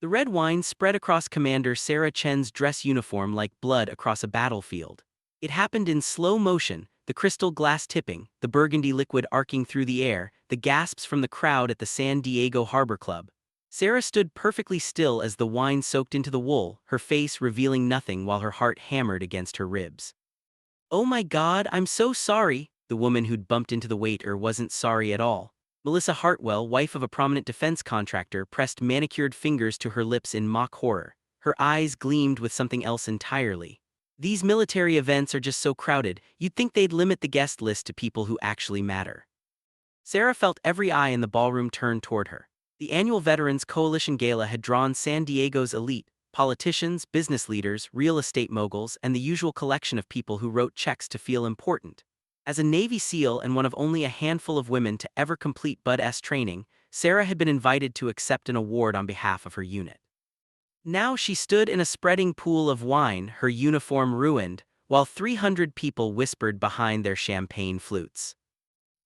The red wine spread across Commander Sarah Chen's dress uniform like blood across a battlefield. It happened in slow motion, the crystal glass tipping, the burgundy liquid arcing through the air, the gasps from the crowd at the San Diego Harbor Club. Sarah stood perfectly still as the wine soaked into the wool, her face revealing nothing while her heart hammered against her ribs. "Oh my God, I'm so sorry." The woman who'd bumped into the waiter wasn't sorry at all. Melissa Hartwell, wife of a prominent defense contractor, pressed manicured fingers to her lips in mock horror. Her eyes gleamed with something else entirely. "These military events are just so crowded, you'd think they'd limit the guest list to people who actually matter." Sarah felt every eye in the ballroom turn toward her. The annual Veterans Coalition Gala had drawn San Diego's elite: politicians, business leaders, real estate moguls, and the usual collection of people who wrote checks to feel important. As a Navy SEAL and one of only a handful of women to ever complete Bud-S training, Sarah had been invited to accept an award on behalf of her unit. Now she stood in a spreading pool of wine, her uniform ruined, while 300 people whispered behind their champagne flutes.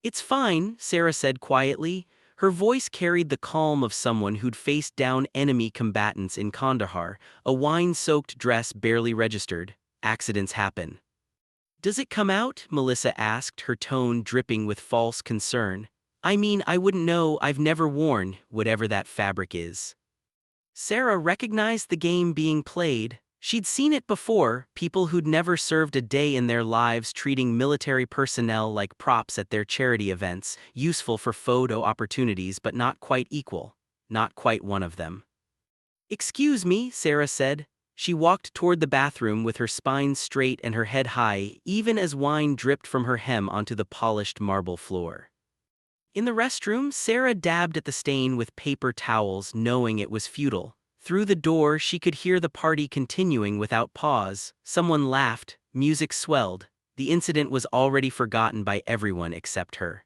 "It's fine," Sarah said quietly. Her voice carried the calm of someone who'd faced down enemy combatants in Kandahar. A wine-soaked dress barely registered. Accidents happen. "Does it come out?" Melissa asked, her tone dripping with false concern. "I mean, I wouldn't know. I've never worn whatever that fabric is." Sarah recognized the game being played. She'd seen it before, people who'd never served a day in their lives treating military personnel like props at their charity events, useful for photo opportunities but not quite equal. Not quite one of them. "Excuse me," Sarah said. She walked toward the bathroom with her spine straight and her head high, even as wine dripped from her hem onto the polished marble floor. In the restroom, Sarah dabbed at the stain with paper towels, knowing it was futile. Through the door, she could hear the party continuing without pause. Someone laughed, music swelled. The incident was already forgotten by everyone except her.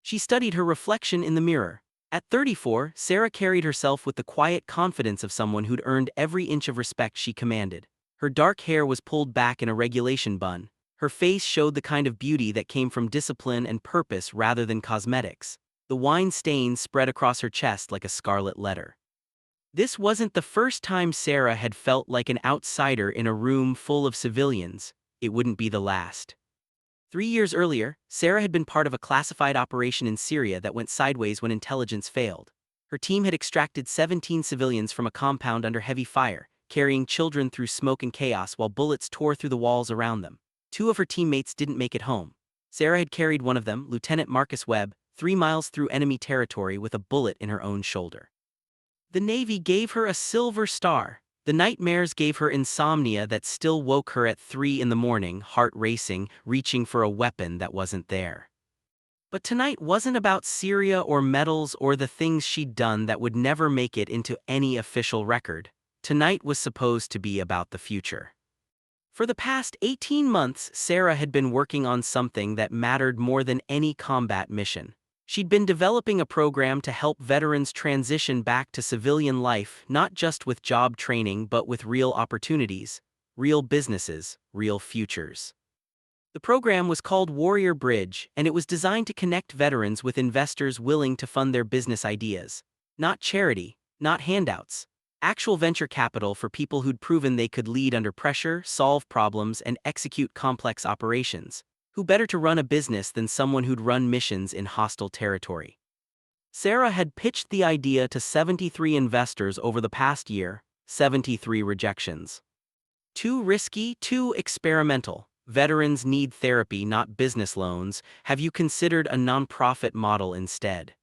She studied her reflection in the mirror. At 34, Sarah carried herself with the quiet confidence of someone who'd earned every inch of respect she commanded. Her dark hair was pulled back in a regulation bun. Her face showed the kind of beauty that came from discipline and purpose rather than cosmetics. The wine stain spread across her chest like a scarlet letter. This wasn't the first time Sarah had felt like an outsider in a room full of civilians. It wouldn't be the last. 3 years earlier, Sarah had been part of a classified operation in Syria that went sideways when intelligence failed. Her team had extracted 17 civilians from a compound under heavy fire, carrying children through smoke and chaos while bullets tore through the walls around them. 2 of her teammates didn't make it home. Sarah had carried one of them, Lieutenant Marcus Webb, 3 miles through enemy territory with a bullet in her own shoulder. The Navy gave her a Silver Star. The nightmares gave her insomnia that still woke her at 3 in the morning, heart racing, reaching for a weapon that wasn't there. But tonight wasn't about Syria or medals or the things she'd done that would never make it into any official record. Tonight was supposed to be about the future. For the past 18 months, Sarah had been working on something that mattered more than any combat mission. She'd been developing a program to help veterans transition back to civilian life, not just with job training but with real opportunities, real businesses, real futures. The program was called Warrior Bridge, and it was designed to connect veterans with investors willing to fund their business ideas. Not charity, not handouts. Actual venture capital for people who'd proven they could lead under pressure, solve problems, and execute complex operations. Who better to run a business than someone who'd run missions in hostile territory? Sarah had pitched the idea to 73 investors over the past year, 73 rejections. Too risky, too experimental. Veterans need therapy, not business loans. Have you considered a nonprofit model instead?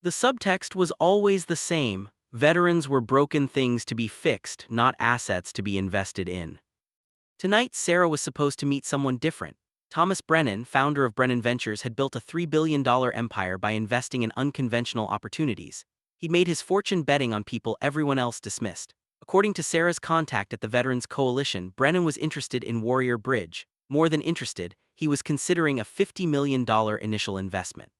The subtext was always the same. Veterans were broken things to be fixed, not assets to be invested in. Tonight, Sarah was supposed to meet someone different. Thomas Brennan, founder of Brennan Ventures, had built a $3 billion empire by investing in unconventional opportunities. He'd made his fortune betting on people everyone else dismissed. According to Sarah's contact at the Veterans Coalition, Brennan was interested in Warrior Bridge. More than interested, he was considering a $50 million initial investment.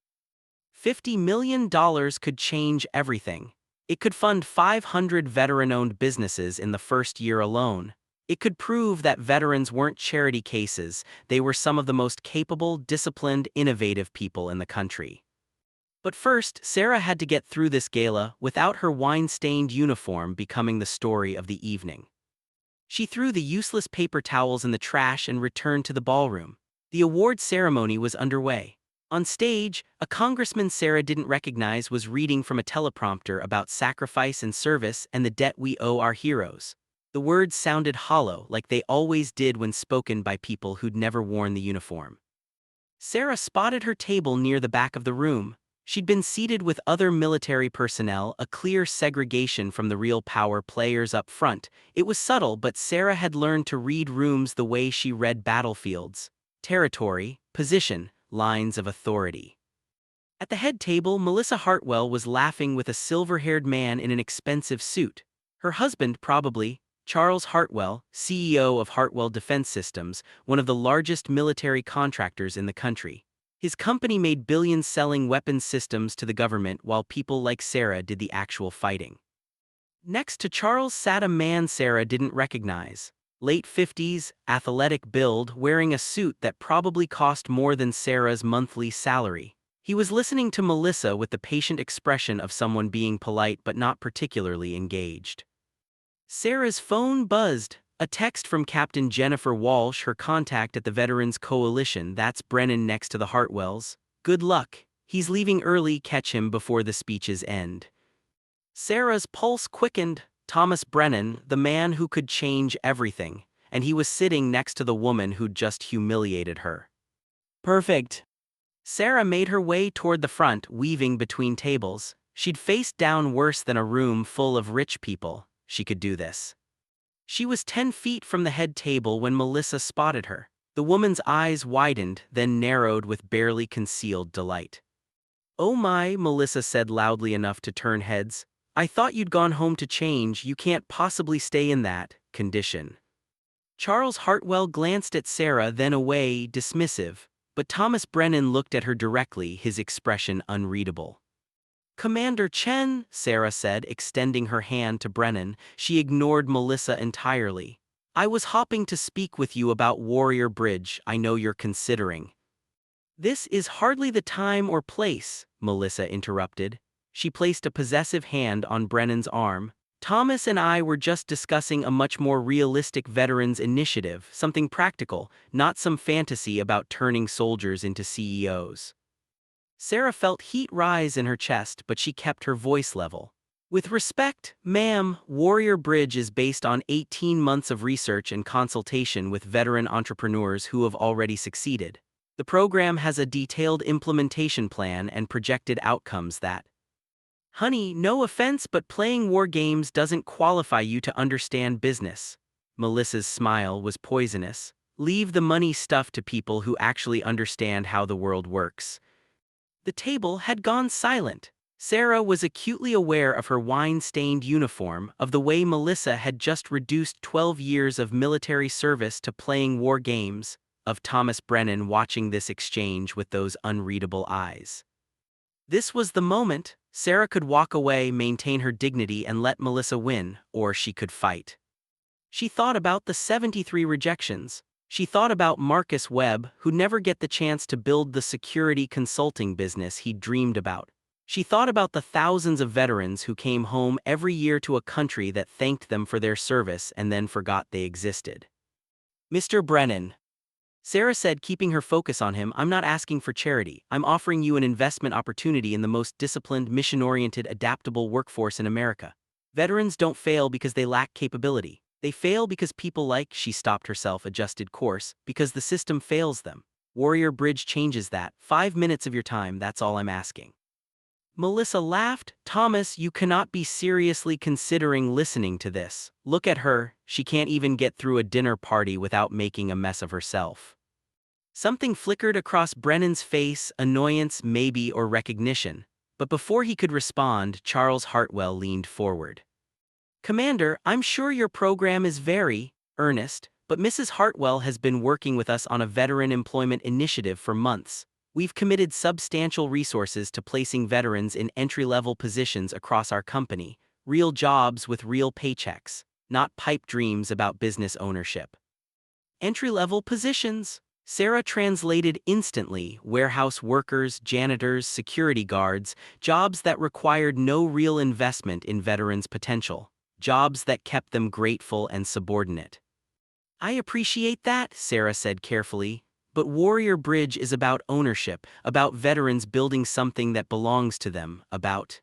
$50 million could change everything. It could fund 500 veteran-owned businesses in the first year alone. It could prove that veterans weren't charity cases, they were some of the most capable, disciplined, innovative people in the country. But first, Sarah had to get through this gala without her wine-stained uniform becoming the story of the evening. She threw the useless paper towels in the trash and returned to the ballroom. The award ceremony was underway. On stage, a congressman Sarah didn't recognize was reading from a teleprompter about sacrifice and service and the debt we owe our heroes. The words sounded hollow, like they always did when spoken by people who'd never worn the uniform. Sarah spotted her table near the back of the room. She'd been seated with other military personnel, a clear segregation from the real power players up front. It was subtle, but Sarah had learned to read rooms the way she read battlefields. Territory, position, lines of authority. At the head table, Melissa Hartwell was laughing with a silver-haired man in an expensive suit. Her husband, probably, Charles Hartwell, CEO of Hartwell Defense Systems, one of the largest military contractors in the country. His company made billions selling weapons systems to the government while people like Sarah did the actual fighting. Next to Charles sat a man Sarah didn't recognize. Late 50s, athletic build, wearing a suit that probably cost more than Sarah's monthly salary. He was listening to Melissa with the patient expression of someone being polite but not particularly engaged. Sarah's phone buzzed. A text from Captain Jennifer Walsh, her contact at the Veterans Coalition. That's Brennan next to the Hartwells. Good luck. He's leaving early, catch him before the speeches end. Sarah's pulse quickened. Thomas Brennan, the man who could change everything, and he was sitting next to the woman who'd just humiliated her. Perfect. Sarah made her way toward the front, weaving between tables. She'd faced down worse than a room full of rich people. She could do this. She was 10 feet from the head table when Melissa spotted her. The woman's eyes widened, then narrowed with barely concealed delight. "Oh my," Melissa said loudly enough to turn heads. "I thought you'd gone home to change. You can't possibly stay in that condition." Charles Hartwell glanced at Sarah, then away, dismissive, but Thomas Brennan looked at her directly, his expression unreadable. "Commander Chen," Sarah said, extending her hand to Brennan. She ignored Melissa entirely. "I was hoping to speak with you about Warrior Bridge. I know you're considering." "This is hardly the time or place," Melissa interrupted. She placed a possessive hand on Brennan's arm. "Thomas and I were just discussing a much more realistic veterans initiative, something practical, not some fantasy about turning soldiers into CEOs. Sarah felt heat rise in her chest, but she kept her voice level. "With respect, ma'am, Warrior Bridge is based on 18 months of research and consultation with veteran entrepreneurs who have already succeeded. The program has a detailed implementation plan and projected outcomes that—" "Honey, no offense, but playing war games doesn't qualify you to understand business." Melissa's smile was poisonous. "Leave the money stuff to people who actually understand how the world works." The table had gone silent. Sarah was acutely aware of her wine-stained uniform, of the way Melissa had just reduced 12 years of military service to playing war games, of Thomas Brennan watching this exchange with those unreadable eyes. This was the moment. Sarah could walk away, maintain her dignity, and let Melissa win, or she could fight. She thought about the 73 rejections. She thought about Marcus Webb, who'd never get the chance to build the security consulting business he'd dreamed about. She thought about the thousands of veterans who came home every year to a country that thanked them for their service and then forgot they existed. "Mr. Brennan," Sarah said, keeping her focus on him, "I'm not asking for charity. I'm offering you an investment opportunity in the most disciplined, mission-oriented, adaptable workforce in America. Veterans don't fail because they lack capability. They fail because people like—" She stopped herself, adjusted course, "because the system fails them. Warrior Bridge changes that. 5 minutes of your time, that's all I'm asking." Melissa laughed. "Thomas, you cannot be seriously considering listening to this. Look at her, she can't even get through a dinner party without making a mess of herself." Something flickered across Brennan's face, annoyance maybe, or recognition. But before he could respond, Charles Hartwell leaned forward. "Commander, I'm sure your program is very earnest, but Mrs. Hartwell has been working with us on a veteran employment initiative for months. We've committed substantial resources to placing veterans in entry-level positions across our company, real jobs with real paychecks, not pipe dreams about business ownership." "Entry-level positions?" Sarah translated instantly: warehouse workers, janitors, security guards, jobs that required no real investment in veterans' potential, jobs that kept them grateful and subordinate. I appreciate that, Sarah said carefully, but Warrior Bridge is about ownership, about veterans building something that belongs to them, about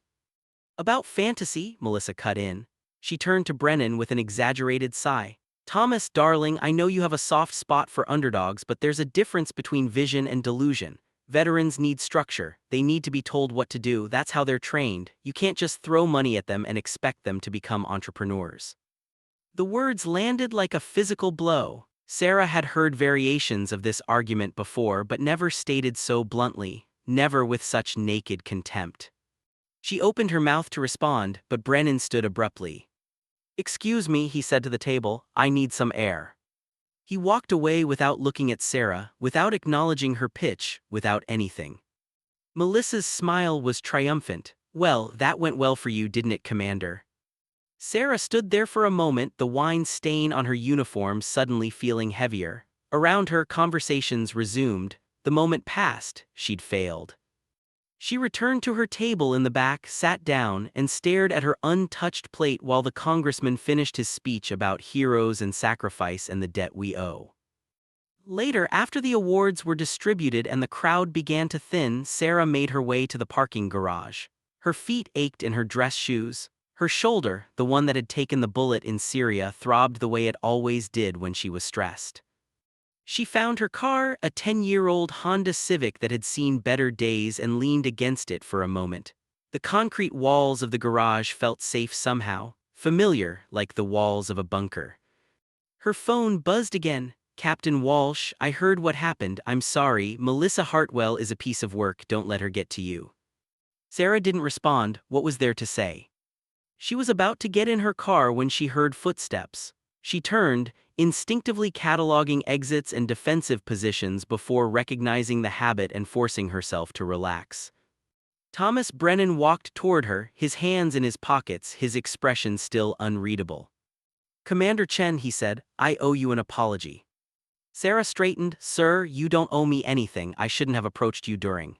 fantasy, Melissa cut in. She turned to Brennan with an exaggerated sigh. Thomas, darling, I know you have a soft spot for underdogs, but there's a difference between vision and delusion. Veterans need structure. They need to be told what to do. That's how they're trained. You can't just throw money at them and expect them to become entrepreneurs. The words landed like a physical blow. Sarah had heard variations of this argument before, but never stated so bluntly, never with such naked contempt. She opened her mouth to respond, but Brennan stood abruptly. "Excuse me," he said to the table, "I need some air." He walked away without looking at Sarah, without acknowledging her pitch, without anything. Melissa's smile was triumphant. "Well, that went well for you, didn't it, Commander?" Sarah stood there for a moment, the wine stain on her uniform suddenly feeling heavier. Around her, conversations resumed. The moment passed, she'd failed. She returned to her table in the back, sat down, and stared at her untouched plate while the congressman finished his speech about heroes and sacrifice and the debt we owe. Later, after the awards were distributed and the crowd began to thin, Sarah made her way to the parking garage. Her feet ached in her dress shoes. Her shoulder, the one that had taken the bullet in Syria, throbbed the way it always did when she was stressed. She found her car, a 10-year-old Honda Civic that had seen better days, and leaned against it for a moment. The concrete walls of the garage felt safe somehow, familiar, like the walls of a bunker. Her phone buzzed again. "Captain Walsh, I heard what happened. I'm sorry. Melissa Hartwell is a piece of work. Don't let her get to you." Sarah didn't respond. What was there to say? She was about to get in her car when she heard footsteps. She turned, instinctively cataloging exits and defensive positions before recognizing the habit and forcing herself to relax. Thomas Brennan walked toward her, his hands in his pockets, his expression still unreadable. "Commander Chen," he said, "I owe you an apology." Sarah straightened. "Sir, you don't owe me anything. I shouldn't have approached you during."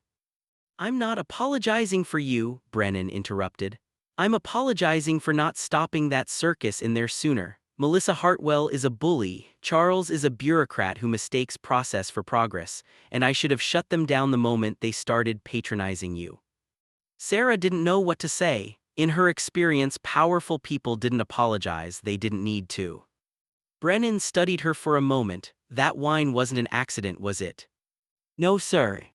"I'm not apologizing for you," Brennan interrupted. "I'm apologizing for not stopping that circus in there sooner. Melissa Hartwell is a bully, Charles is a bureaucrat who mistakes process for progress, and I should have shut them down the moment they started patronizing you." Sarah didn't know what to say. In her experience, powerful people didn't apologize, they didn't need to. Brennan studied her for a moment. "That wine wasn't an accident, was it?" "No, sir."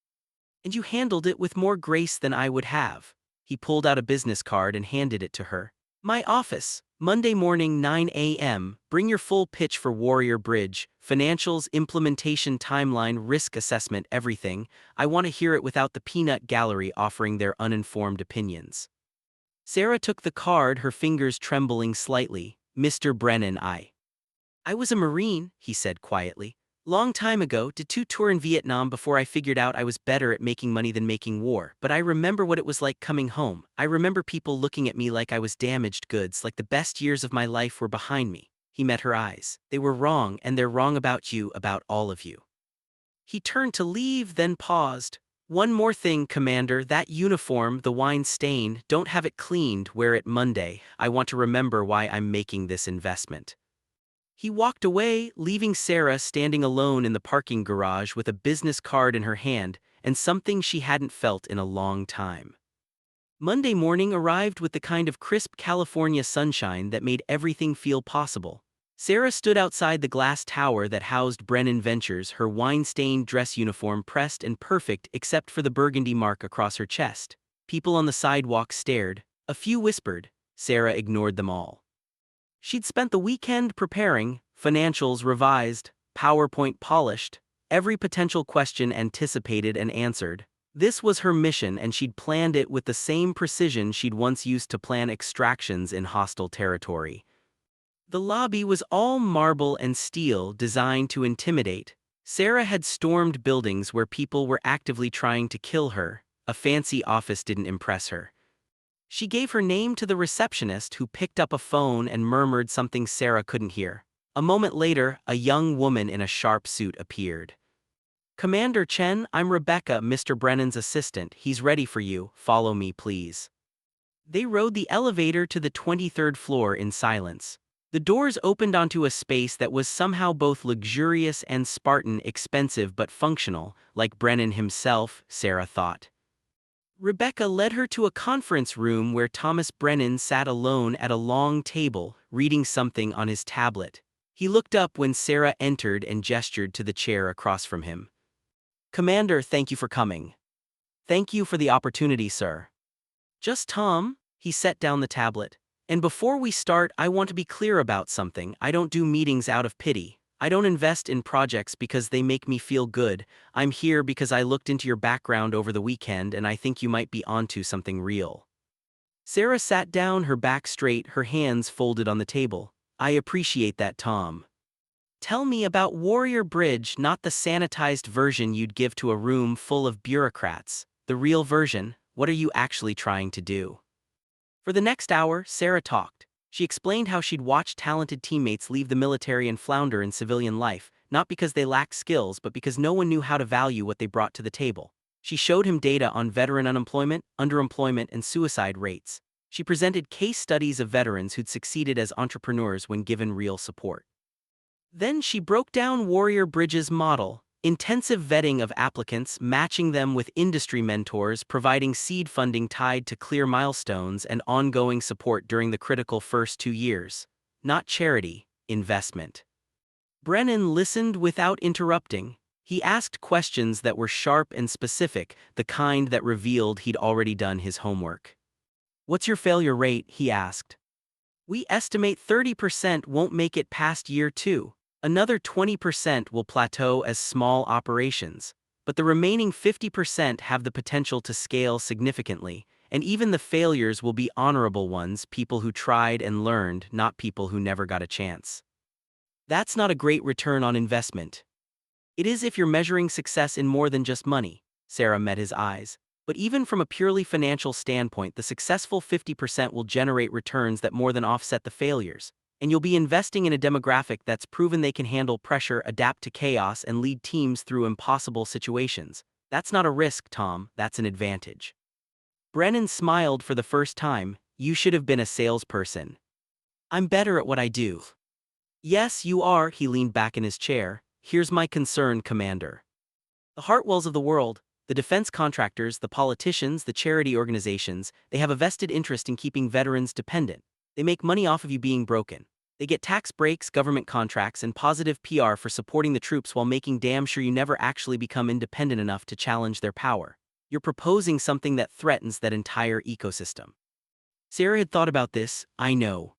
"And you handled it with more grace than I would have." He pulled out a business card and handed it to her. "My office, Monday morning 9 a.m., bring your full pitch for Warrior Bridge, financials, implementation timeline, risk assessment, everything. I want to hear it without the peanut gallery offering their uninformed opinions." Sarah took the card, her fingers trembling slightly. "Mr. Brennan, I was a Marine," he said quietly. "Long time ago, did 2 tours in Vietnam before I figured out I was better at making money than making war. But I remember what it was like coming home. I remember people looking at me like I was damaged goods, like the best years of my life were behind me." He met her eyes. "They were wrong, and they're wrong about you, about all of you." He turned to leave, then paused. "One more thing, Commander, that uniform, the wine stain, don't have it cleaned, wear it Monday. I want to remember why I'm making this investment." He walked away, leaving Sarah standing alone in the parking garage with a business card in her hand and something she hadn't felt in a long time. Monday morning arrived with the kind of crisp California sunshine that made everything feel possible. Sarah stood outside the glass tower that housed Brennan Ventures, her wine-stained dress uniform pressed and perfect except for the burgundy mark across her chest. People on the sidewalk stared. A few whispered. Sarah ignored them all. She'd spent the weekend preparing, financials revised, PowerPoint polished, every potential question anticipated and answered. This was her mission, and she'd planned it with the same precision she'd once used to plan extractions in hostile territory. The lobby was all marble and steel, designed to intimidate. Sarah had stormed buildings where people were actively trying to kill her. A fancy office didn't impress her. She gave her name to the receptionist, who picked up a phone and murmured something Sarah couldn't hear. A moment later, a young woman in a sharp suit appeared. Commander Chen, I'm Rebecca, Mr. Brennan's assistant. He's ready for you. Follow me, please. They rode the elevator to the 23rd floor in silence. The doors opened onto a space that was somehow both luxurious and Spartan, expensive but functional, like Brennan himself, Sarah thought. Rebecca led her to a conference room where Thomas Brennan sat alone at a long table, reading something on his tablet. He looked up when Sarah entered and gestured to the chair across from him. Commander, thank you for coming. Thank you for the opportunity, sir. Just Tom? He set down the tablet. And before we start, I want to be clear about something. I don't do meetings out of pity. I don't invest in projects because they make me feel good. I'm here because I looked into your background over the weekend and I think you might be onto something real. Sarah sat down, her back straight, her hands folded on the table. I appreciate that, Tom. Tell me about Warrior Bridge, not the sanitized version you'd give to a room full of bureaucrats. The real version. What are you actually trying to do? For the next hour, Sarah talked. She explained how she'd watched talented teammates leave the military and flounder in civilian life, not because they lacked skills but because no one knew how to value what they brought to the table. She showed him data on veteran unemployment, underemployment, and suicide rates. She presented case studies of veterans who'd succeeded as entrepreneurs when given real support. Then she broke down Warrior Bridge's model: intensive vetting of applicants, matching them with industry mentors, providing seed funding tied to clear milestones, and ongoing support during the critical first 2 years. Not charity, investment. Brennan listened without interrupting. He asked questions that were sharp and specific, the kind that revealed he'd already done his homework. What's your failure rate? He asked. We estimate 30% won't make it past year 2. Another 20% will plateau as small operations, but the remaining 50% have the potential to scale significantly, and even the failures will be honorable ones, people who tried and learned, not people who never got a chance. That's not a great return on investment. It is if you're measuring success in more than just money. Sarah met his eyes. But even from a purely financial standpoint, the successful 50% will generate returns that more than offset the failures. And you'll be investing in a demographic that's proven they can handle pressure, adapt to chaos, and lead teams through impossible situations. That's not a risk, Tom, that's an advantage. Brennan smiled for the first time. You should have been a salesperson. I'm better at what I do. Yes, you are, he leaned back in his chair. Here's my concern, Commander. The Hartwells of the world, the defense contractors, the politicians, the charity organizations, they have a vested interest in keeping veterans dependent. They make money off of you being broken. They get tax breaks, government contracts, and positive PR for supporting the troops while making damn sure you never actually become independent enough to challenge their power. You're proposing something that threatens that entire ecosystem. Sarah had thought about this. I know.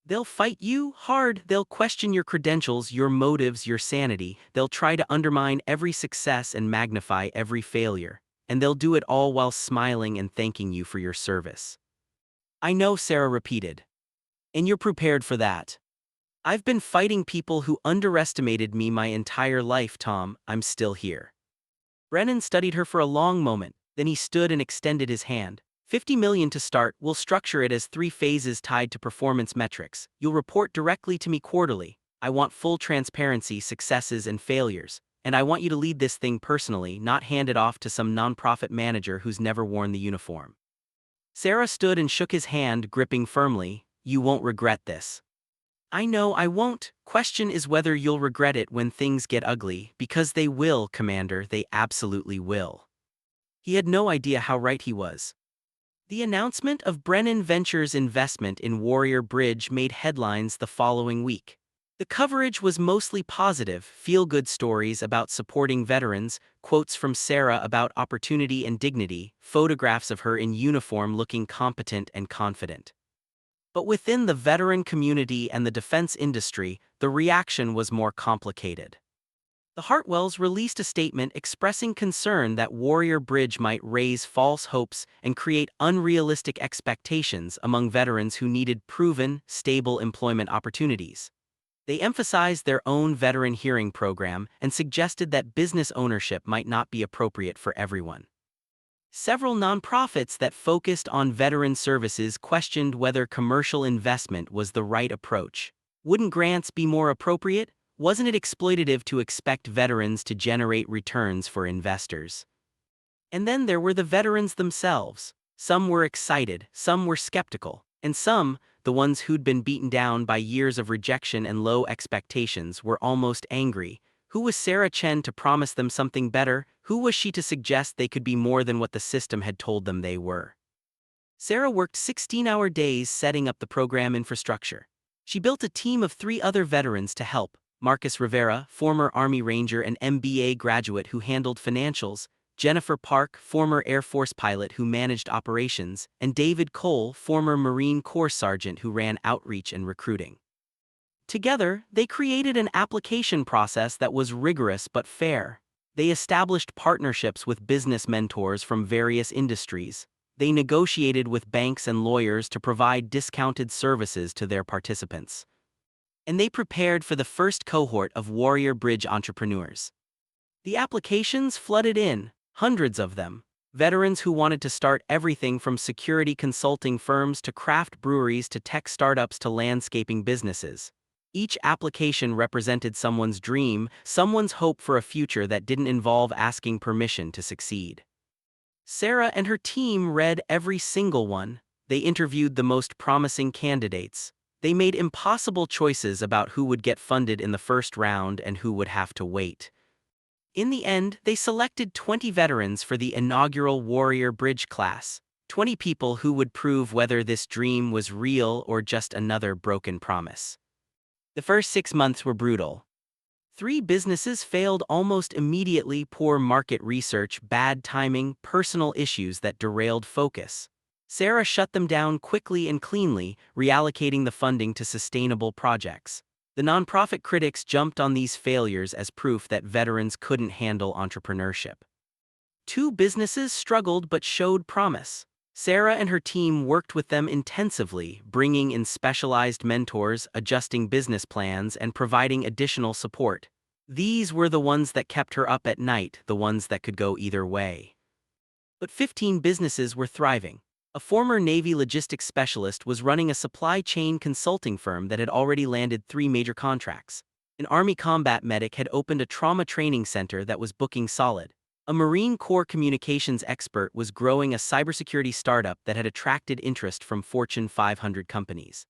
They'll fight you hard. They'll question your credentials, your motives, your sanity. They'll try to undermine every success and magnify every failure. And they'll do it all while smiling and thanking you for your service. I know, Sarah repeated. And you're prepared for that. I've been fighting people who underestimated me my entire life, Tom. I'm still here. Brennan studied her for a long moment, then he stood and extended his hand. $50 million to start. We'll structure it as 3 phases tied to performance metrics. You'll report directly to me quarterly. I want full transparency, successes and failures. And I want you to lead this thing personally, not hand it off to some nonprofit manager who's never worn the uniform. Sarah stood and shook his hand, gripping firmly. You won't regret this. I know I won't. Question is whether you'll regret it when things get ugly, because they will, Commander, they absolutely will. He had no idea how right he was. The announcement of Brennan Ventures' investment in Warrior Bridge made headlines the following week. The coverage was mostly positive, feel-good stories about supporting veterans, quotes from Sarah about opportunity and dignity, photographs of her in uniform looking competent and confident. But within the veteran community and the defense industry, the reaction was more complicated. The Hartwells released a statement expressing concern that Warrior Bridge might raise false hopes and create unrealistic expectations among veterans who needed proven, stable employment opportunities. They emphasized their own veteran hearing program and suggested that business ownership might not be appropriate for everyone. Several nonprofits that focused on veteran services questioned whether commercial investment was the right approach. Wouldn't grants be more appropriate? Wasn't it exploitative to expect veterans to generate returns for investors? And then there were the veterans themselves. Some were excited, some were skeptical, and some, the ones who'd been beaten down by years of rejection and low expectations, were almost angry. Who was Sarah Chen to promise them something better? Who was she to suggest they could be more than what the system had told them they were? Sarah worked 16-hour days setting up the program infrastructure. She built a team of 3 other veterans to help: Marcus Rivera, former Army Ranger and MBA graduate who handled financials; Jennifer Park, former Air Force pilot who managed operations; and David Cole, former Marine Corps sergeant who ran outreach and recruiting. Together, they created an application process that was rigorous but fair. They established partnerships with business mentors from various industries. They negotiated with banks and lawyers to provide discounted services to their participants. And they prepared for the first cohort of Warrior Bridge entrepreneurs. The applications flooded in, hundreds of them. Veterans who wanted to start everything from security consulting firms to craft breweries to tech startups to landscaping businesses. Each application represented someone's dream, someone's hope for a future that didn't involve asking permission to succeed. Sarah and her team read every single one. They interviewed the most promising candidates. They made impossible choices about who would get funded in the first round and who would have to wait. In the end, they selected 20 veterans for the inaugural Warrior Bridge class, 20 people who would prove whether this dream was real or just another broken promise. The first 6 months were brutal. 3 businesses failed almost immediately: poor market research, bad timing, personal issues that derailed focus. Sarah shut them down quickly and cleanly, reallocating the funding to sustainable projects. The nonprofit critics jumped on these failures as proof that veterans couldn't handle entrepreneurship. 2 businesses struggled but showed promise. Sarah and her team worked with them intensively, bringing in specialized mentors, adjusting business plans, and providing additional support. These were the ones that kept her up at night, the ones that could go either way. But 15 businesses were thriving. A former Navy logistics specialist was running a supply chain consulting firm that had already landed 3 major contracts. An Army combat medic had opened a trauma training center that was booking solid. A Marine Corps communications expert was growing a cybersecurity startup that had attracted interest from Fortune 500 companies.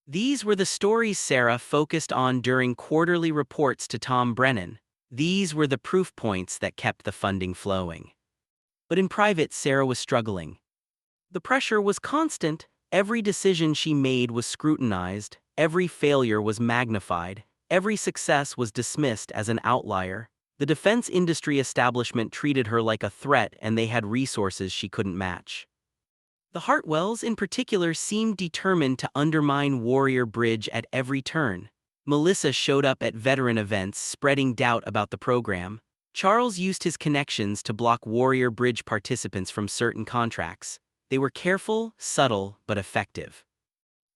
These were the stories Sarah focused on during quarterly reports to Tom Brennan. These were the proof points that kept the funding flowing. But in private, Sarah was struggling. The pressure was constant. Every decision she made was scrutinized, every failure was magnified, every success was dismissed as an outlier. The defense industry establishment treated her like a threat, and they had resources she couldn't match. The Hartwells, in particular, seemed determined to undermine Warrior Bridge at every turn. Melissa showed up at veteran events, spreading doubt about the program. Charles used his connections to block Warrior Bridge participants from certain contracts. They were careful, subtle, but effective.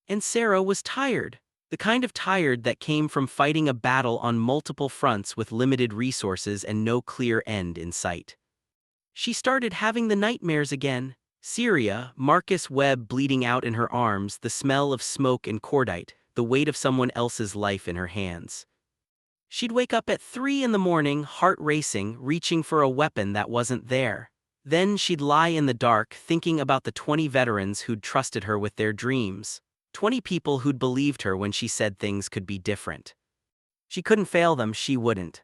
And Sarah was tired. The kind of tired that came from fighting a battle on multiple fronts with limited resources and no clear end in sight. She started having the nightmares again. Syria, Marcus Webb bleeding out in her arms, the smell of smoke and cordite, the weight of someone else's life in her hands. She'd wake up at 3 in the morning, heart racing, reaching for a weapon that wasn't there. Then she'd lie in the dark, thinking about the 20 veterans who'd trusted her with their dreams. 20 people who'd believed her when she said things could be different. She couldn't fail them, she wouldn't.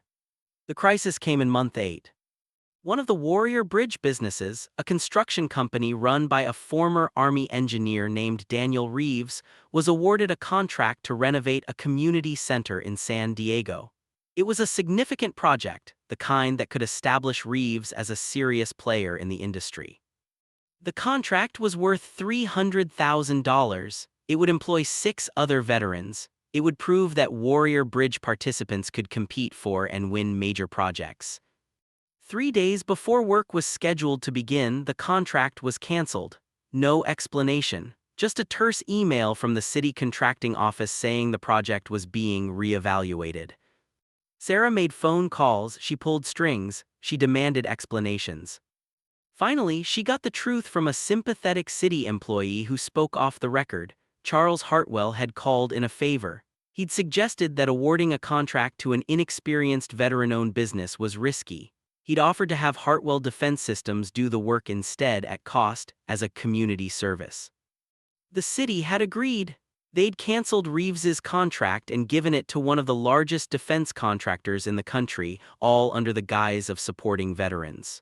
The crisis came in month 8. One of the Warrior Bridge businesses, a construction company run by a former Army engineer named Daniel Reeves, was awarded a contract to renovate a community center in San Diego. It was a significant project, the kind that could establish Reeves as a serious player in the industry. The contract was worth $300,000. It would employ 6 other veterans. It would prove that Warrior Bridge participants could compete for and win major projects. 3 days before work was scheduled to begin, the contract was canceled. No explanation, just a terse email from the city contracting office saying the project was being reevaluated. Sarah made phone calls, she pulled strings, she demanded explanations. Finally, she got the truth from a sympathetic city employee who spoke off the record. Charles Hartwell had called in a favor. He'd suggested that awarding a contract to an inexperienced veteran-owned business was risky. He'd offered to have Hartwell Defense Systems do the work instead at cost as a community service. The city had agreed. They'd canceled Reeves's contract and given it to one of the largest defense contractors in the country, all under the guise of supporting veterans.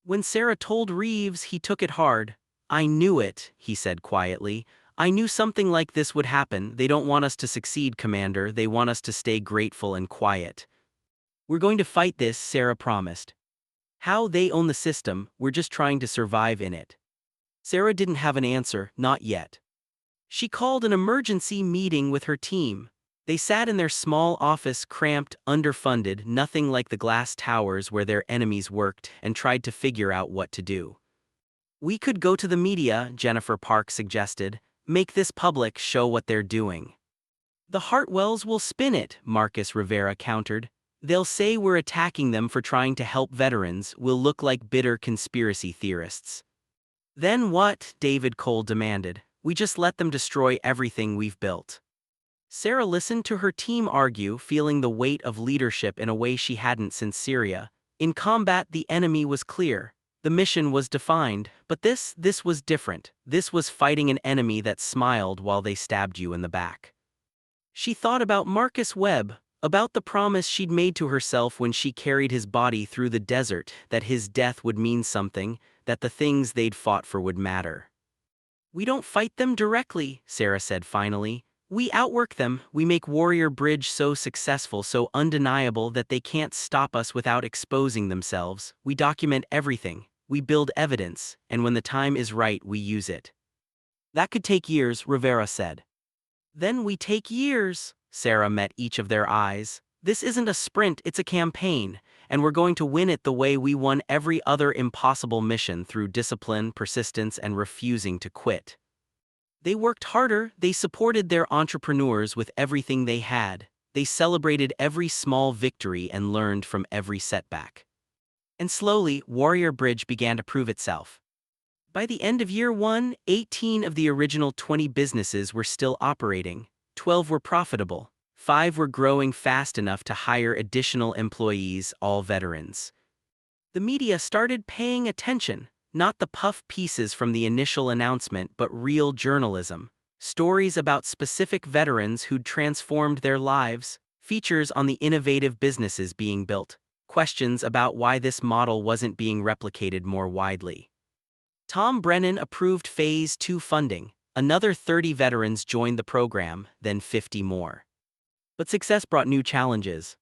When Sarah told Reeves, he took it hard. "I knew it," he said quietly. "I knew something like this would happen. They don't want us to succeed, Commander. They want us to stay grateful and quiet." "We're going to fight this," Sarah promised. "How? They own the system. We're just trying to survive in it." Sarah didn't have an answer, not yet. She called an emergency meeting with her team. They sat in their small office, cramped, underfunded, nothing like the glass towers where their enemies worked, and tried to figure out what to do. "We could go to the media," Jennifer Park suggested. "Make this public, show what they're doing." "The Hartwells will spin it," Marcus Rivera countered. "They'll say we're attacking them for trying to help veterans. We'll look like bitter conspiracy theorists." "Then what?" David Cole demanded. "We just let them destroy everything we've built." Sarah listened to her team argue, feeling the weight of leadership in a way she hadn't since Syria. In combat, the enemy was clear. The mission was defined, but this was different. This was fighting an enemy that smiled while they stabbed you in the back. She thought about Marcus Webb, about the promise she'd made to herself when she carried his body through the desert, that his death would mean something, that the things they'd fought for would matter. "We don't fight them directly," Sarah said finally. "We outwork them. We make Warrior Bridge so successful, so undeniable that they can't stop us without exposing themselves. We document everything. We build evidence, and when the time is right, we use it." "That could take years," Rivera said. "Then we take years." Sarah met each of their eyes. "This isn't a sprint, it's a campaign, and we're going to win it the way we won every other impossible mission, through discipline, persistence, and refusing to quit." They worked harder, they supported their entrepreneurs with everything they had, they celebrated every small victory and learned from every setback. And slowly, Warrior Bridge began to prove itself. By the end of year 1, 18 of the original 20 businesses were still operating, 12 were profitable, 5 were growing fast enough to hire additional employees, all veterans. The media started paying attention. Not the puff pieces from the initial announcement, but real journalism. Stories about specific veterans who'd transformed their lives, features on the innovative businesses being built, questions about why this model wasn't being replicated more widely. Tom Brennan approved Phase 2 funding. Another 30 veterans joined the program, then 50 more. But success brought new challenges.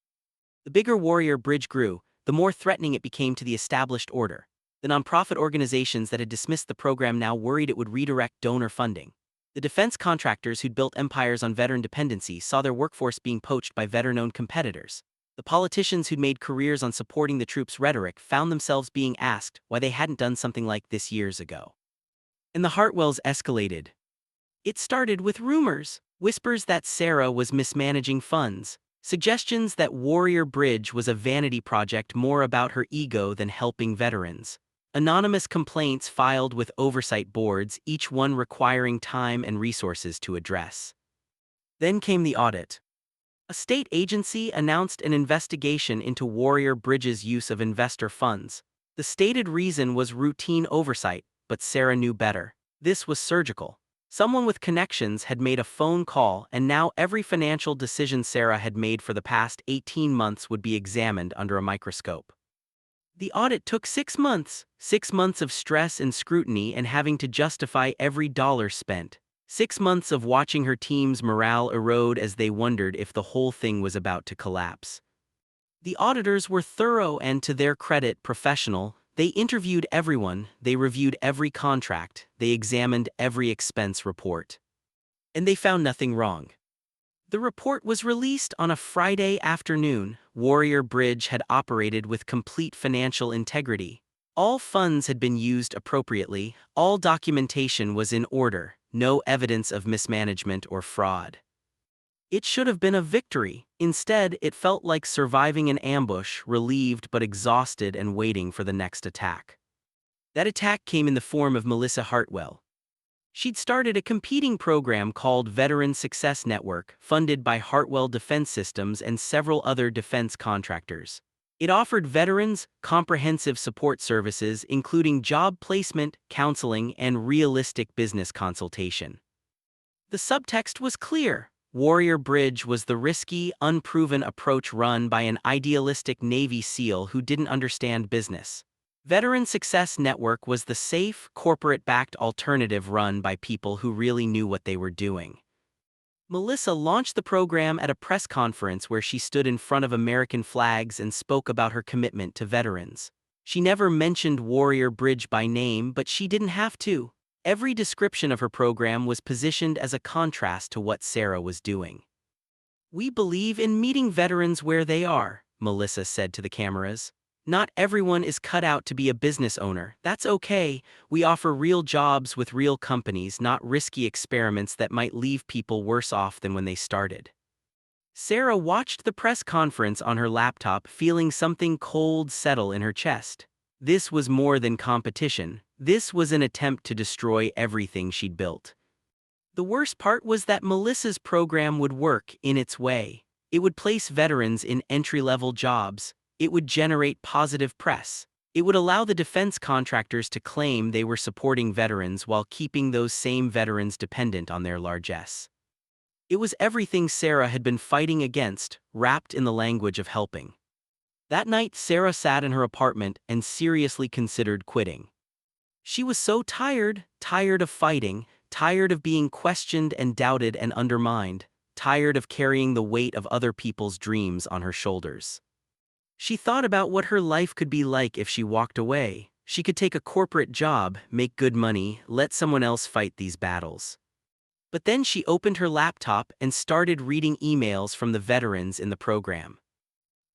The bigger Warrior Bridge grew, the more threatening it became to the established order. The nonprofit organizations that had dismissed the program now worried it would redirect donor funding. The defense contractors who'd built empires on veteran dependency saw their workforce being poached by veteran-owned competitors. The politicians who'd made careers on supporting the troops' rhetoric found themselves being asked why they hadn't done something like this years ago. And the Hartwells escalated. It started with rumors, whispers that Sarah was mismanaging funds, suggestions that Warrior Bridge was a vanity project more about her ego than helping veterans. Anonymous complaints filed with oversight boards, each one requiring time and resources to address. Then came the audit. A state agency announced an investigation into Warrior Bridge's use of investor funds. The stated reason was routine oversight, but Sarah knew better. This was surgical. Someone with connections had made a phone call, and now every financial decision Sarah had made for the past 18 months would be examined under a microscope. The audit took 6 months, 6 months of stress and scrutiny and having to justify every dollar spent. 6 months of watching her team's morale erode as they wondered if the whole thing was about to collapse. The auditors were thorough and, to their credit, professional. They interviewed everyone, they reviewed every contract, they examined every expense report. And they found nothing wrong. The report was released on a Friday afternoon. Warrior Bridge had operated with complete financial integrity. All funds had been used appropriately, all documentation was in order, no evidence of mismanagement or fraud. It should have been a victory. Instead, it felt like surviving an ambush, relieved but exhausted and waiting for the next attack. That attack came in the form of Melissa Hartwell. She'd started a competing program called Veteran Success Network, funded by Hartwell Defense Systems and several other defense contractors. It offered veterans comprehensive support services, including job placement, counseling, and realistic business consultation. The subtext was clear. Warrior Bridge was the risky, unproven approach run by an idealistic Navy SEAL who didn't understand business. Veteran Success Network was the safe, corporate-backed alternative run by people who really knew what they were doing. Melissa launched the program at a press conference where she stood in front of American flags and spoke about her commitment to veterans. She never mentioned Warrior Bridge by name, but she didn't have to. Every description of her program was positioned as a contrast to what Sarah was doing. "We believe in meeting veterans where they are," Melissa said to the cameras. "Not everyone is cut out to be a business owner. That's okay. We offer real jobs with real companies, not risky experiments that might leave people worse off than when they started." Sarah watched the press conference on her laptop, feeling something cold settle in her chest. This was more than competition. This was an attempt to destroy everything she'd built. The worst part was that Melissa's program would work in its way. It would place veterans in entry-level jobs. It would generate positive press. It would allow the defense contractors to claim they were supporting veterans while keeping those same veterans dependent on their largesse. It was everything Sarah had been fighting against, wrapped in the language of helping. That night, Sarah sat in her apartment and seriously considered quitting. She was so tired of fighting, tired of being questioned and doubted and undermined, tired of carrying the weight of other people's dreams on her shoulders. She thought about what her life could be like if she walked away. She could take a corporate job, make good money, let someone else fight these battles. But then she opened her laptop and started reading emails from the veterans in the program.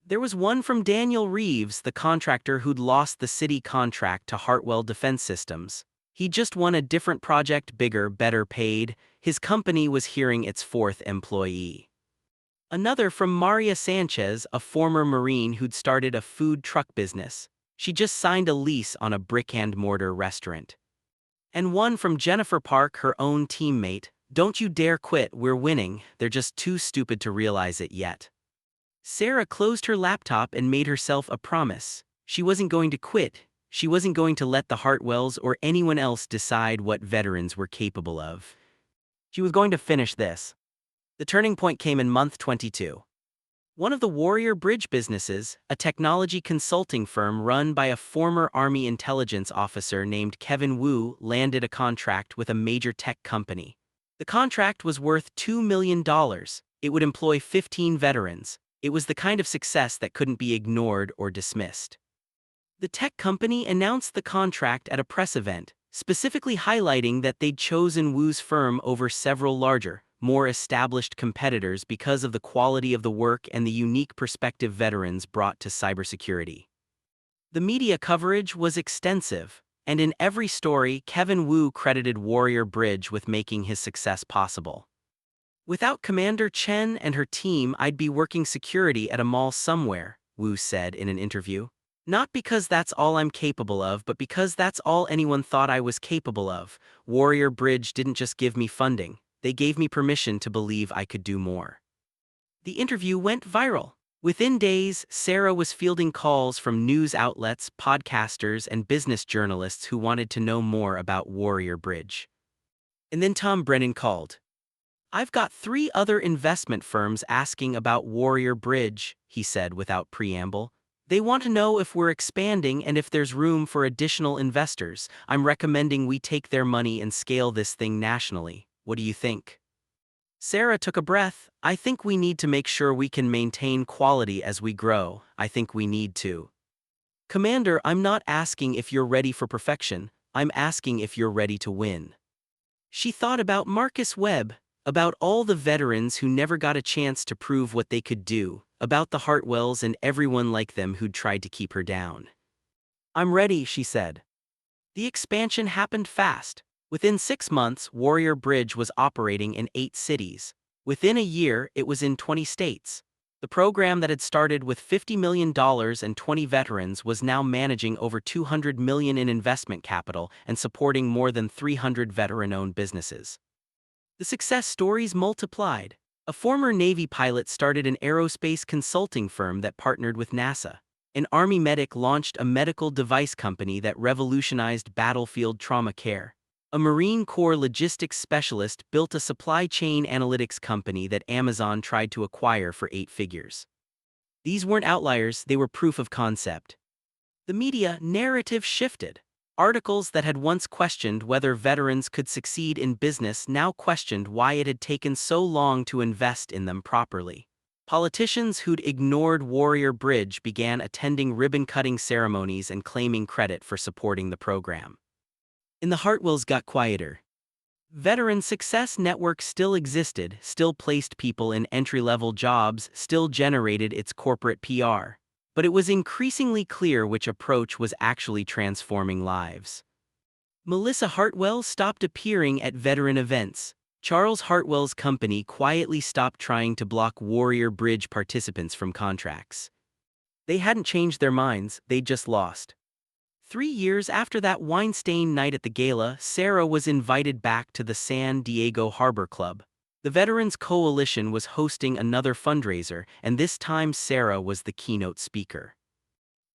There was one from Daniel Reeves, the contractor who'd lost the city contract to Hartwell Defense Systems. He just won a different project, bigger, better paid. His company was hearing its fourth employee. Another from Maria Sanchez, a former Marine who'd started a food truck business. She just signed a lease on a brick-and-mortar restaurant. And one from Jennifer Park, her own teammate. "Don't you dare quit, we're winning. They're just too stupid to realize it yet." Sarah closed her laptop and made herself a promise. She wasn't going to quit. She wasn't going to let the Hartwells or anyone else decide what veterans were capable of. She was going to finish this. The turning point came in month 22. One of the Warrior Bridge businesses, a technology consulting firm run by a former Army intelligence officer named Kevin Wu, landed a contract with a major tech company. The contract was worth $2 million. It would employ 15 veterans. It was the kind of success that couldn't be ignored or dismissed. The tech company announced the contract at a press event, specifically highlighting that they'd chosen Wu's firm over several larger, more established competitors because of the quality of the work and the unique perspective veterans brought to cybersecurity. The media coverage was extensive, and in every story, Kevin Wu credited Warrior Bridge with making his success possible. "Without Commander Chen and her team, I'd be working security at a mall somewhere," Wu said in an interview. "Not because that's all I'm capable of, but because that's all anyone thought I was capable of. Warrior Bridge didn't just give me funding, they gave me permission to believe I could do more." The interview went viral. Within days, Sarah was fielding calls from news outlets, podcasters, and business journalists who wanted to know more about Warrior Bridge. And then Tom Brennan called. "I've got 3 other investment firms asking about Warrior Bridge," he said without preamble. "They want to know if we're expanding and if there's room for additional investors. I'm recommending we take their money and scale this thing nationally. What do you think?" Sarah took a breath. "I think we need to make sure we can maintain quality as we grow. I think we need to." "Commander, I'm not asking if you're ready for perfection. I'm asking if you're ready to win." She thought about Marcus Webb, about all the veterans who never got a chance to prove what they could do, about the Hartwells and everyone like them who'd tried to keep her down. "I'm ready," she said. The expansion happened fast. Within 6 months, Warrior Bridge was operating in 8 cities. Within a year, it was in 20 states. The program that had started with $50 million and 20 veterans was now managing over $200 million in investment capital and supporting more than 300 veteran-owned businesses. The success stories multiplied. A former Navy pilot started an aerospace consulting firm that partnered with NASA. An Army medic launched a medical device company that revolutionized battlefield trauma care. A Marine Corps logistics specialist built a supply chain analytics company that Amazon tried to acquire for 8 figures. These weren't outliers, they were proof of concept. The media narrative shifted. Articles that had once questioned whether veterans could succeed in business now questioned why it had taken so long to invest in them properly. Politicians who'd ignored Warrior Bridge began attending ribbon-cutting ceremonies and claiming credit for supporting the program. And the Hartwells got quieter. Veteran Success Network still existed, still placed people in entry-level jobs, still generated its corporate PR. But it was increasingly clear which approach was actually transforming lives. Melissa Hartwell stopped appearing at veteran events. Charles Hartwell's company quietly stopped trying to block Warrior Bridge participants from contracts. They hadn't changed their minds, they'd just lost. 3 years after that wine-stained night at the gala, Sarah was invited back to the San Diego Harbor Club. The Veterans Coalition was hosting another fundraiser, and this time Sarah was the keynote speaker.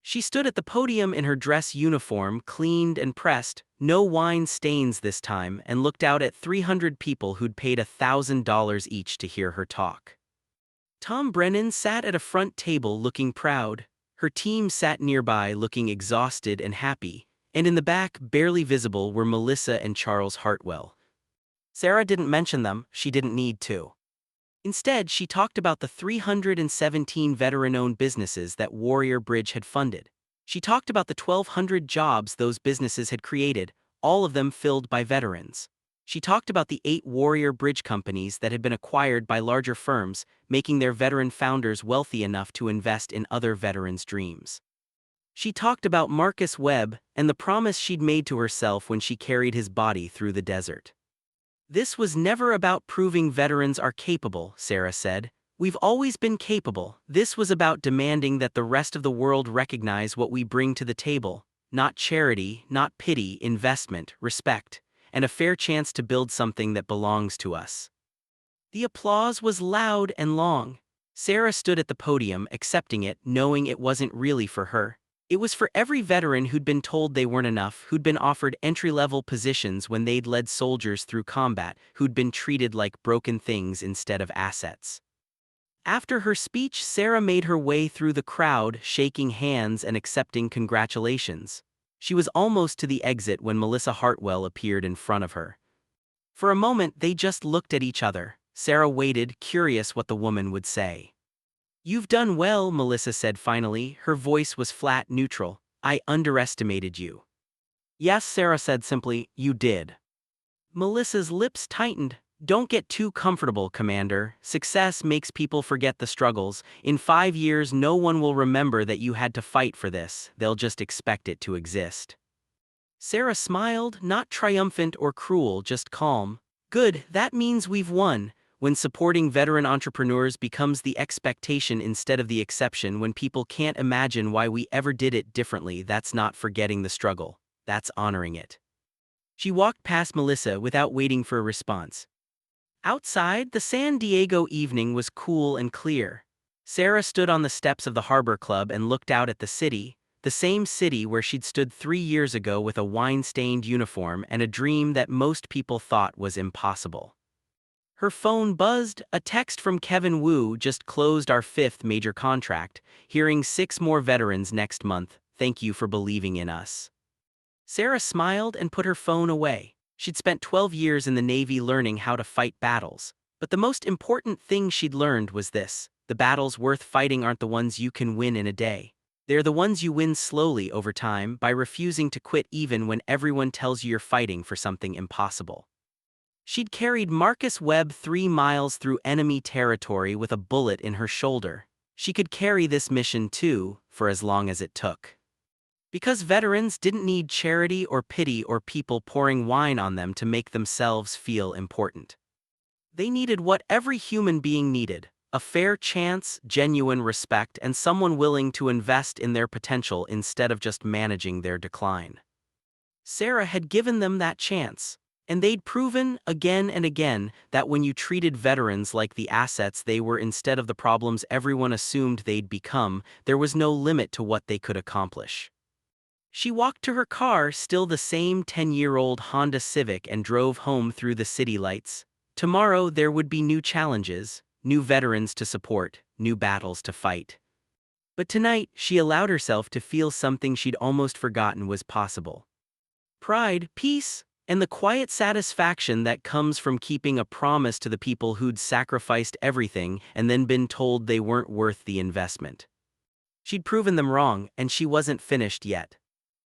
She stood at the podium in her dress uniform, cleaned and pressed, no wine stains this time, and looked out at 300 people who'd paid $1,000 each to hear her talk. Tom Brennan sat at a front table looking proud. Her team sat nearby looking exhausted and happy, and in the back, barely visible, were Melissa and Charles Hartwell. Sarah didn't mention them, she didn't need to. Instead, she talked about the 317 veteran-owned businesses that Warrior Bridge had funded. She talked about the 1,200 jobs those businesses had created, all of them filled by veterans. She talked about the 8 Warrior Bridge companies that had been acquired by larger firms, making their veteran founders wealthy enough to invest in other veterans' dreams. She talked about Marcus Webb and the promise she'd made to herself when she carried his body through the desert. This was never about proving veterans are capable, Sarah said. We've always been capable. This was about demanding that the rest of the world recognize what we bring to the table. Not charity, not pity, investment, respect, and a fair chance to build something that belongs to us. The applause was loud and long. Sarah stood at the podium, accepting it, knowing it wasn't really for her. It was for every veteran who'd been told they weren't enough, who'd been offered entry-level positions when they'd led soldiers through combat, who'd been treated like broken things instead of assets. After her speech, Sarah made her way through the crowd, shaking hands and accepting congratulations. She was almost to the exit when Melissa Hartwell appeared in front of her. For a moment, they just looked at each other. Sarah waited, curious what the woman would say. "You've done well," Melissa said finally. Her voice was flat, neutral. "I underestimated you." "Yes," Sarah said simply, "you did." Melissa's lips tightened. "Don't get too comfortable, Commander. Success makes people forget the struggles. In 5 years, no one will remember that you had to fight for this. They'll just expect it to exist." Sarah smiled, not triumphant or cruel, just calm. "Good, that means we've won. When supporting veteran entrepreneurs becomes the expectation instead of the exception, when people can't imagine why we ever did it differently, that's not forgetting the struggle. That's honoring it." She walked past Melissa without waiting for a response. Outside, the San Diego evening was cool and clear. Sarah stood on the steps of the Harbor Club and looked out at the city, the same city where she'd stood 3 years ago with a wine-stained uniform and a dream that most people thought was impossible. Her phone buzzed. A text from Kevin Wu: "Just closed our 5th major contract, hearing 6 more veterans next month. Thank you for believing in us." Sarah smiled and put her phone away. She'd spent 12 years in the Navy learning how to fight battles. But the most important thing she'd learned was this: the battles worth fighting aren't the ones you can win in a day. They're the ones you win slowly over time, by refusing to quit even when everyone tells you you're fighting for something impossible. She'd carried Marcus Webb 3 miles through enemy territory with a bullet in her shoulder. She could carry this mission too, for as long as it took. Because veterans didn't need charity or pity or people pouring wine on them to make themselves feel important. They needed what every human being needed: A fair chance, genuine respect, and someone willing to invest in their potential instead of just managing their decline. Sarah had given them that chance, and they'd proven again and again that when you treated veterans like the assets they were instead of the problems everyone assumed they'd become, there was no limit to what they could accomplish. She walked to her car, still the same 10-year-old Honda Civic, and drove home through the city lights. Tomorrow there would be new challenges, new veterans to support, new battles to fight. But tonight, she allowed herself to feel something she'd almost forgotten was possible. Pride, peace, and the quiet satisfaction that comes from keeping a promise to the people who'd sacrificed everything and then been told they weren't worth the investment. She'd proven them wrong, and she wasn't finished yet.